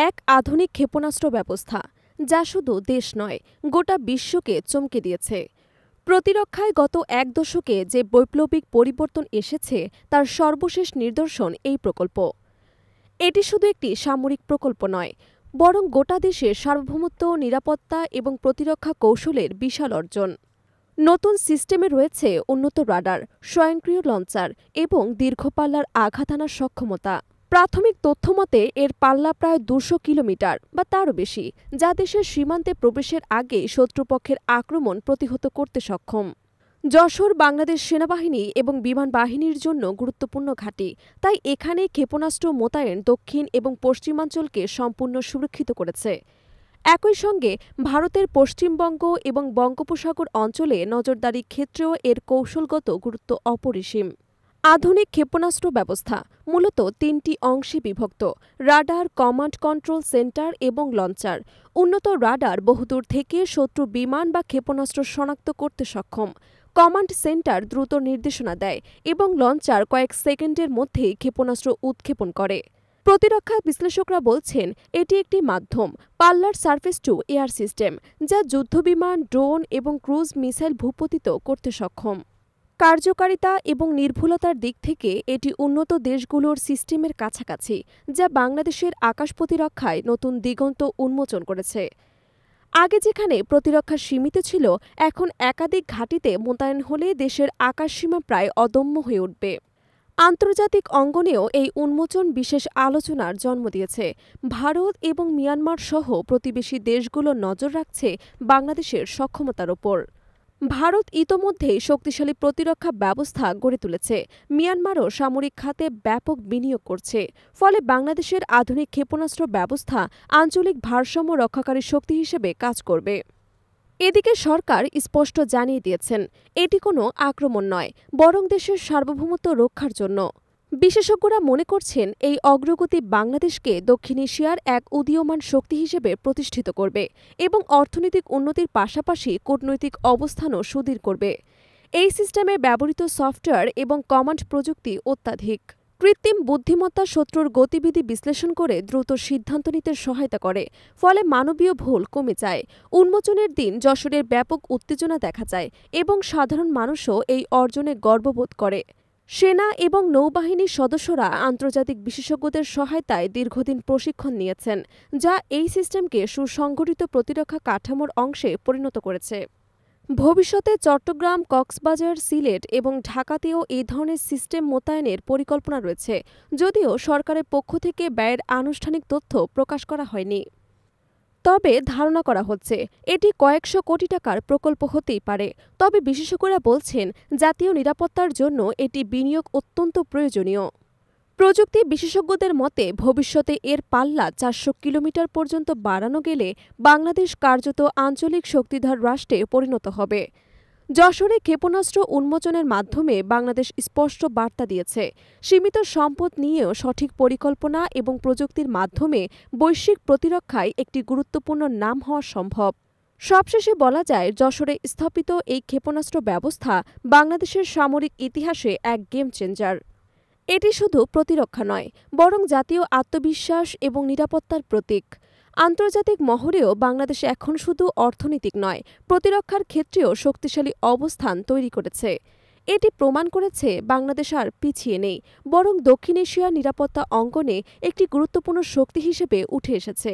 এক আধুনিক ক্ষেপণাস্ত্র ব্যবস্থা যা শুধু দেশ নয়, গোটা বিশ্বকে চমকে দিয়েছে। প্রতিরক্ষায় গত এক দশকে যে বৈপ্লবিক পরিবর্তন এসেছে তার সর্বশেষ নিদর্শন এই প্রকল্প। এটি শুধু একটি সামরিক প্রকল্প নয়, বরং গোটা দেশের সার্বভৌমত্ব, নিরাপত্তা এবং প্রতিরক্ষা কৌশলের বিশাল অর্জন। নতুন সিস্টেমে রয়েছে উন্নত রাডার, স্বয়ংক্রিয় লঞ্চার এবং দীর্ঘপাল্লার আঘাত হানার সক্ষমতা। প্রাথমিক তথ্যমতে এর পাল্লা প্রায় ২০০ কিলোমিটার বা তারও বেশি, যা দেশের সীমান্তে প্রবেশের আগে শত্রুপক্ষের আক্রমণ প্রতিহত করতে সক্ষম। যশোর বাংলাদেশ সেনাবাহিনী এবং বিমান বাহিনীর জন্য গুরুত্বপূর্ণ ঘাঁটি, তাই এখানে ক্ষেপণাস্ত্র মোতায়েন দক্ষিণ এবং পশ্চিমাঞ্চলকে সম্পূর্ণ সুরক্ষিত করেছে। একই সঙ্গে ভারতের পশ্চিমবঙ্গ এবং বঙ্গোপসাগর অঞ্চলে নজরদারি ক্ষেত্রেও এর কৌশলগত গুরুত্ব অপরিসীম। আধুনিক ক্ষেপণাস্ত্র ব্যবস্থা মূলত ৩টি অংশে বিভক্ত: রাডার, কমান্ড কন্ট্রোল সেন্টার এবং লঞ্চার। উন্নত রাডার বহুদূর থেকে শত্রু বিমান বা ক্ষেপণাস্ত্র শনাক্ত করতে সক্ষম। কমান্ড সেন্টার দ্রুত নির্দেশনা দেয় এবং লঞ্চার কয়েক সেকেন্ডের মধ্যেই ক্ষেপণাস্ত্র উৎক্ষেপণ করে। প্রতিরক্ষা বিশ্লেষকরা বলছেন এটি একটি মাধ্যম পাল্লার সারফেস টু এয়ার সিস্টেম, যা যুদ্ধবিমান, ড্রোন এবং ক্রুজ মিসাইল ভূপতিত করতে সক্ষম। কার্যকারিতা এবং নির্ভুলতার দিক থেকে এটি উন্নত দেশগুলোর সিস্টেমের কাছাকাছি, যা বাংলাদেশের আকাশ প্রতিরক্ষায় নতুন দিগন্ত উন্মোচন করেছে। আগে যেখানে প্রতিরক্ষা সীমিত ছিল, এখন একাধিক ঘাঁটিতে মোতায়েন হলে দেশের আকাশসীমা প্রায় অদম্য হয়ে উঠবে। আন্তর্জাতিক অঙ্গনেও এই উন্মোচন বিশেষ আলোচনার জন্ম দিয়েছে। ভারত এবং মিয়ানমার সহ প্রতিবেশী দেশগুলো নজর রাখছে বাংলাদেশের সক্ষমতার ওপর। ভারত ইতোমধ্যেই শক্তিশালী প্রতিরক্ষা ব্যবস্থা গড়ে তুলেছে। মিয়ানমারও সামরিক খাতে ব্যাপক বিনিয়োগ করছে। ফলে বাংলাদেশের আধুনিক ক্ষেপণাস্ত্র ব্যবস্থা আঞ্চলিক ভারসাম্য রক্ষাকারী শক্তি হিসেবে কাজ করবে। এদিকে সরকার স্পষ্ট জানিয়ে দিয়েছেন, এটি কোনো আক্রমণ নয়, বরং দেশের সার্বভৌমত্ব রক্ষার জন্য। বিশেষজ্ঞরা মনে করছেন এই অগ্রগতি বাংলাদেশকে দক্ষিণ এশিয়ার এক উদীয়মান শক্তি হিসেবে প্রতিষ্ঠিত করবে এবং অর্থনৈতিক উন্নতির পাশাপাশি কূটনৈতিক অবস্থানও সুদৃঢ় করবে। এই সিস্টেমে ব্যবহৃত সফটওয়্যার এবং কমান্ড প্রযুক্তি অত্যাধিক। কৃত্রিম বুদ্ধিমত্তা শত্রুর গতিবিধি বিশ্লেষণ করে দ্রুত সিদ্ধান্ত নিতে সহায়তা করে, ফলে মানবীয় ভুল কমে যায়। উন্মোচনের দিন যশোরের ব্যাপক উত্তেজনা দেখা যায় এবং সাধারণ মানুষও এই অর্জনে গর্ববোধ করে। সেনা এবং নৌবাহিনীর সদস্যরা আন্তর্জাতিক বিশেষজ্ঞদের সহায়তায় দীর্ঘদিন প্রশিক্ষণ নিয়েছেন, যা এই সিস্টেমকে সুসংগঠিত প্রতিরক্ষা কাঠামোর অংশে পরিণত করেছে। ভবিষ্যতে চট্টগ্রাম, কক্সবাজার, সিলেট এবং ঢাকাতেও এই ধরনের সিস্টেম মোতায়েনের পরিকল্পনা রয়েছে, যদিও সরকারের পক্ষ থেকে ব্যয়ের আনুষ্ঠানিক তথ্য প্রকাশ করা হয়নি। তবে ধারণা করা হচ্ছে এটি কয়েকশো কোটি টাকার প্রকল্প হতেই পারে। তবে বিশেষজ্ঞরা বলছেন জাতীয় নিরাপত্তার জন্য এটি বিনিয়োগ অত্যন্ত প্রয়োজনীয়। প্রযুক্তি বিশেষজ্ঞদের মতে ভবিষ্যতে এর পাল্লা ৪০০ কিলোমিটার পর্যন্ত বাড়ানো গেলে বাংলাদেশ কার্যত আঞ্চলিক শক্তিধর রাষ্ট্রে পরিণত হবে। যশোরে ক্ষেপণাস্ত্র উন্মোচনের মাধ্যমে বাংলাদেশ স্পষ্ট বার্তা দিয়েছে, সীমিত সম্পদ নিয়েও সঠিক পরিকল্পনা এবং প্রযুক্তির মাধ্যমে বৈশ্বিক প্রতিরক্ষায় একটি গুরুত্বপূর্ণ নাম হওয়া সম্ভব। সবশেষে বলা যায়, যশোরে স্থাপিত এই ক্ষেপণাস্ত্র ব্যবস্থা বাংলাদেশের সামরিক ইতিহাসে এক গেম চেঞ্জার। এটি শুধু প্রতিরক্ষা নয়, বরং জাতীয় আত্মবিশ্বাস এবং নিরাপত্তার প্রতীক। আন্তর্জাতিক মহলেও বাংলাদেশ এখন শুধু অর্থনৈতিক নয়, প্রতিরক্ষার ক্ষেত্রেও শক্তিশালী অবস্থান তৈরি করেছে। এটি প্রমাণ করেছে বাংলাদেশ আর পিছিয়ে নেই, বরং দক্ষিণ এশিয়ার নিরাপত্তা অঙ্গনে একটি গুরুত্বপূর্ণ শক্তি হিসেবে উঠে এসেছে।